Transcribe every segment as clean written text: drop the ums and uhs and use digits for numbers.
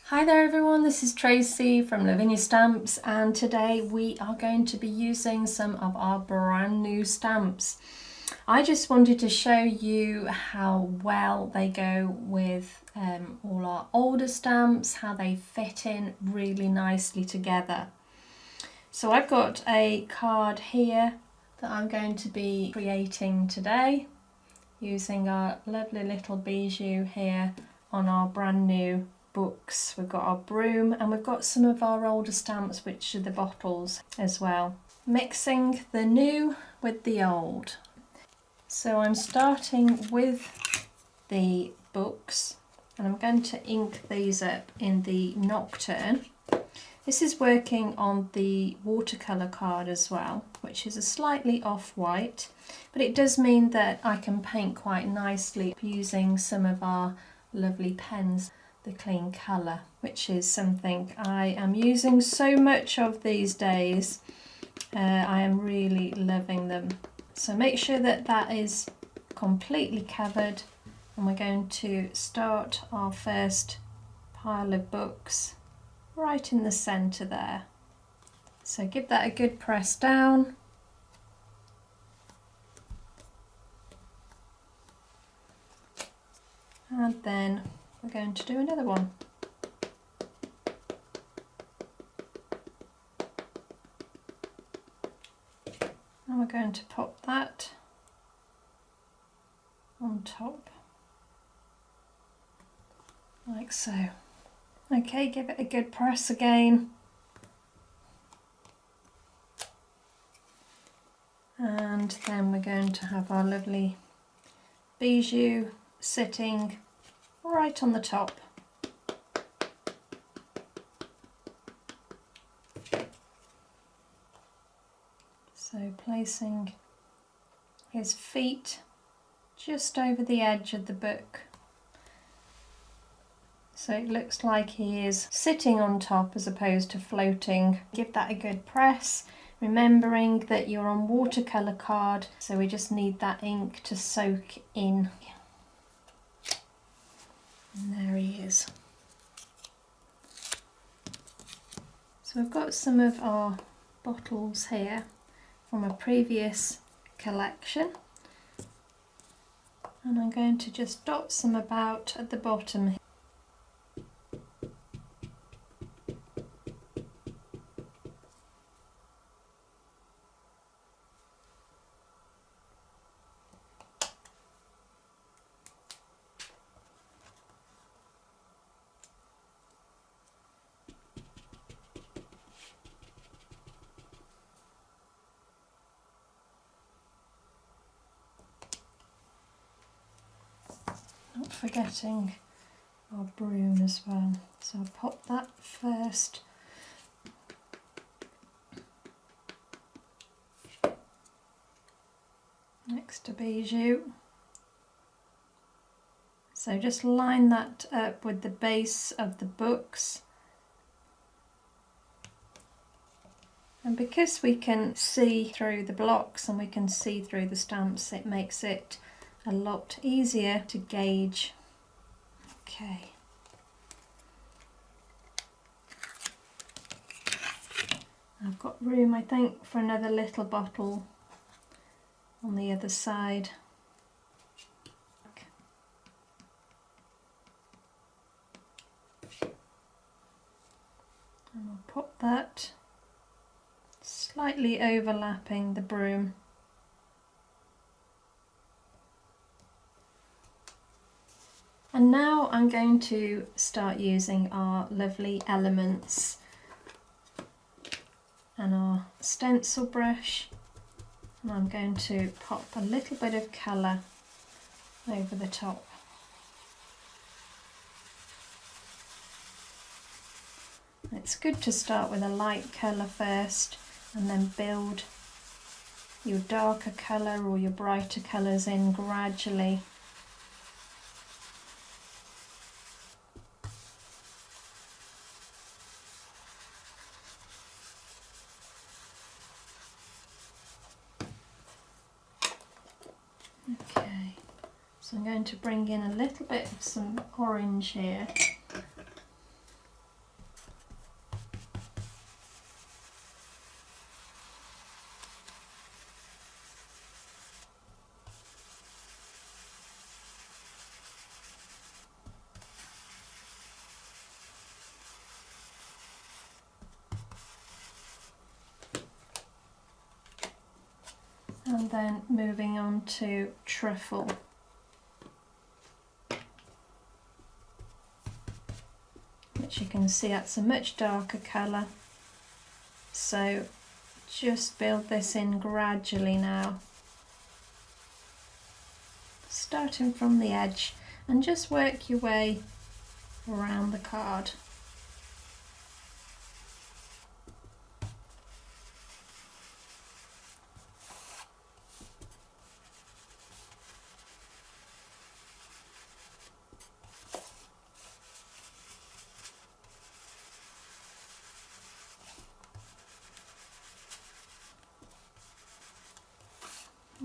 Hi there everyone, this is Tracy from Lavinia Stamps, and today we are going to be using some of our brand new stamps. I just wanted to show you how well they go with all our older stamps, how they fit in really nicely together. So I've got a card here that I'm going to be creating today using our lovely little Bijou here on our brand new books. We've got our broom and we've got some of our older stamps, which are the bottles as well. Mixing the new with the old. So I'm starting with the books and I'm going to ink these up in the Nocturne. This is working on the watercolour card as well, which is a slightly off-white, but it does mean that I can paint quite nicely using some of our lovely pens, the clean colour, which is something I am using so much of these days. I am really loving them. So make sure that that is completely covered, and we're going to start our first pile of books right in the centre there. So give that a good press down. And then we're going to do another one. And we're going to pop that on top, like so. Okay, give it a good press again. And then we're going to have our lovely Bijou sitting right on the top. So placing his feet just over the edge of the book. So it looks like he is sitting on top as opposed to floating. Give that a good press, remembering that you're on watercolour card, so we just need that ink to soak in. And there he is. So we've got some of our bottles here from a previous collection, and I'm going to just dot some about at the bottom. Not forgetting our broom as well. So I'll pop that first. Next to Bijou. So just line that up with the base of the books. And because we can see through the blocks and we can see through the stamps, it makes it a lot easier to gauge. Okay. I've got room, I think, for another little bottle on the other side. And I'll pop that slightly overlapping the broom. And now I'm going to start using our lovely elements and our stencil brush, and I'm going to pop a little bit of colour over the top. It's good to start with a light colour first and then build your darker colour or your brighter colours in gradually. Okay, so I'm going to bring in a little bit of some orange here. then moving on to truffle. Which you can see that's a much darker colour. So just build this in gradually now. Starting from the edge and just work your way around the card.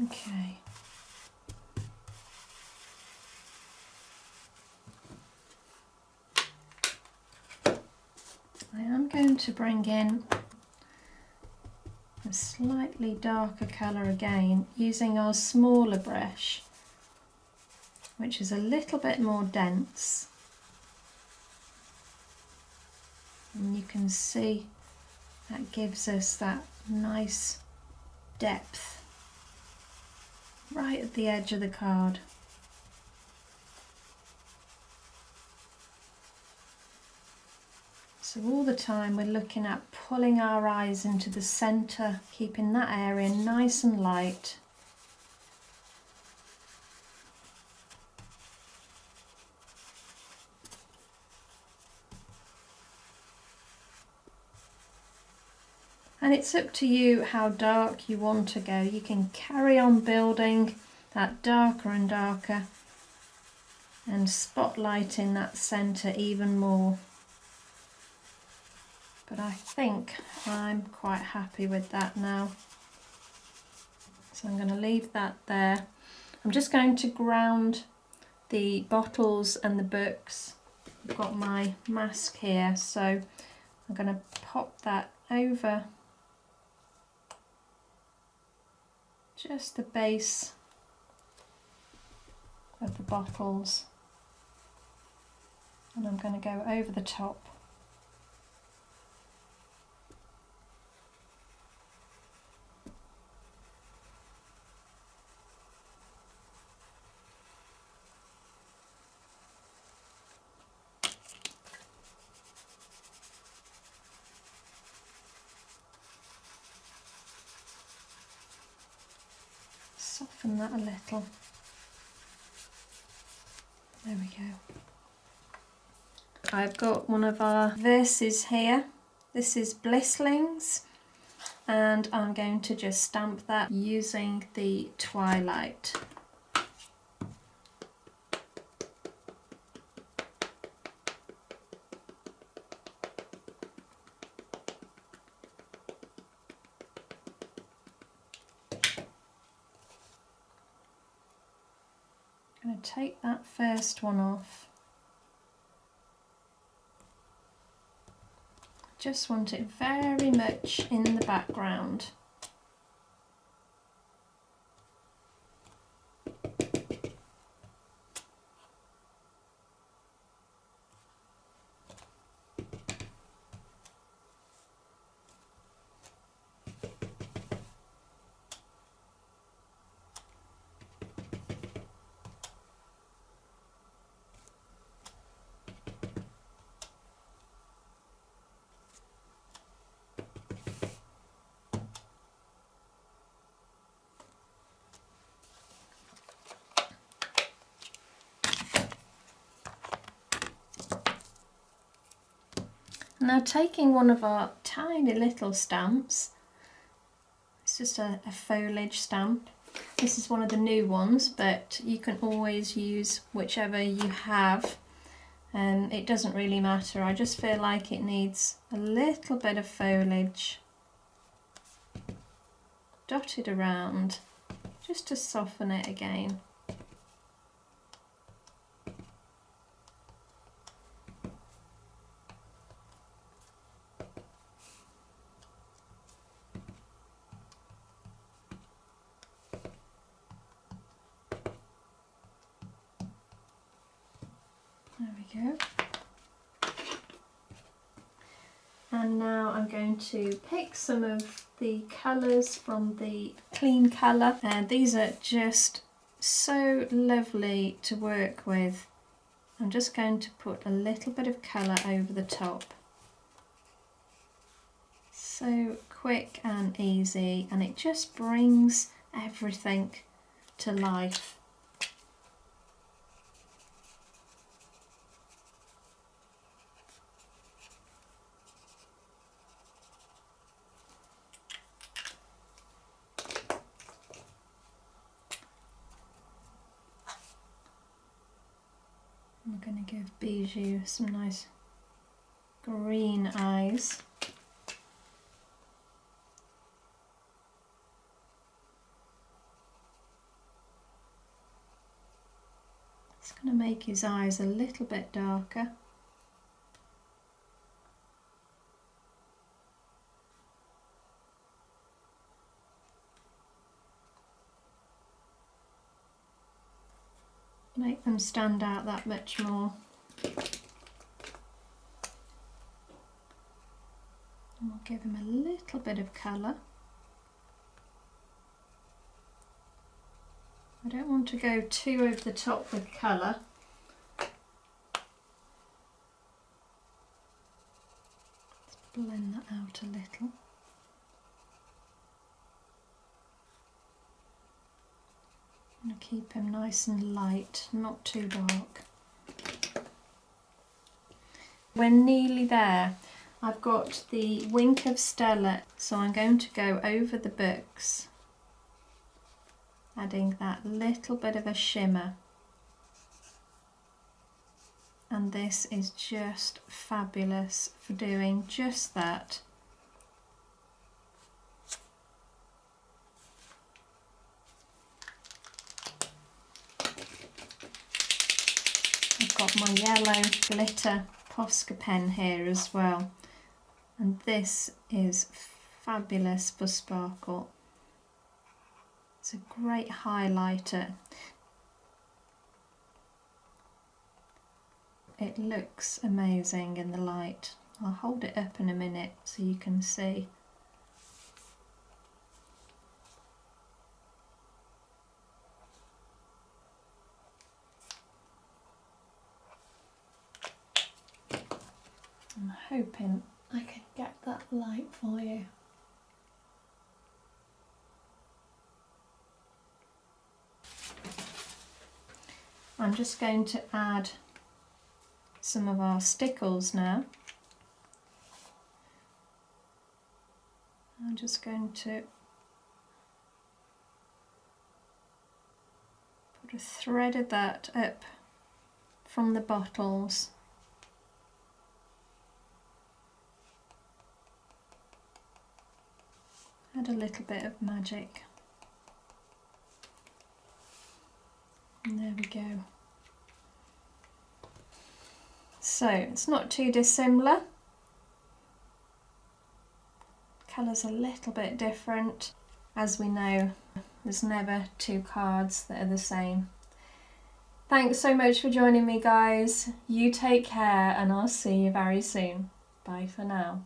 Okay. I am going to bring in a slightly darker colour again using our smaller brush, which is a little bit more dense. And you can see that gives us that nice depth right at the edge of the card. So all the time we're looking at pulling our eyes into the centre, keeping that area nice and light. And it's up to you how dark you want to go. You can carry on building that darker and darker and spotlighting that centre even more. But I think I'm quite happy with that now. So I'm going to leave that there. I'm just going to ground the bottles and the books. I've got my mask here, so I'm going to pop that over just the base of the bottles, and I'm going to go over the top. Soften that a little. There we go. I've got one of our verses here. This is Blisslings, and I'm going to just stamp that using the Twilight. I'm going to take that first one off. Just want it very much in the background. Now taking one of our tiny little stamps, it's just a foliage stamp. This is one of the new ones, but you can always use whichever you have. It doesn't really matter. I just feel like it needs a little bit of foliage dotted around just to soften it again. There we go. And now I'm going to pick some of the colours from the clean colour, and these are just so lovely to work with. I'm just going to put a little bit of colour over the top. So quick and easy, and it just brings everything to life. I'm going to give Bijou some nice green eyes. It's going to make his eyes a little bit darker. Make them stand out that much more. And we'll give him a little bit of colour. I don't want to go too over the top with colour. Let's blend that out a little. I'm going to keep him nice and light, not too dark. We're nearly there. I've got the Wink of Stella, so I'm going to go over the books, adding that little bit of a shimmer. And this is just fabulous for doing just that. I've got my yellow glitter Posca pen here as well, and this is fabulous for sparkle. It's a great highlighter. It looks amazing in the light. I'll hold it up in a minute so you can see. I'm hoping I can get that light for you. I'm just going to add some of our Stickles now. I'm just going to put a thread of that up from the bottles. Add a little bit of magic. And there we go. So it's not too dissimilar. Colour's a little bit different. As we know, there's never two cards that are the same. Thanks so much for joining me, guys. You take care, and I'll see you very soon. Bye for now.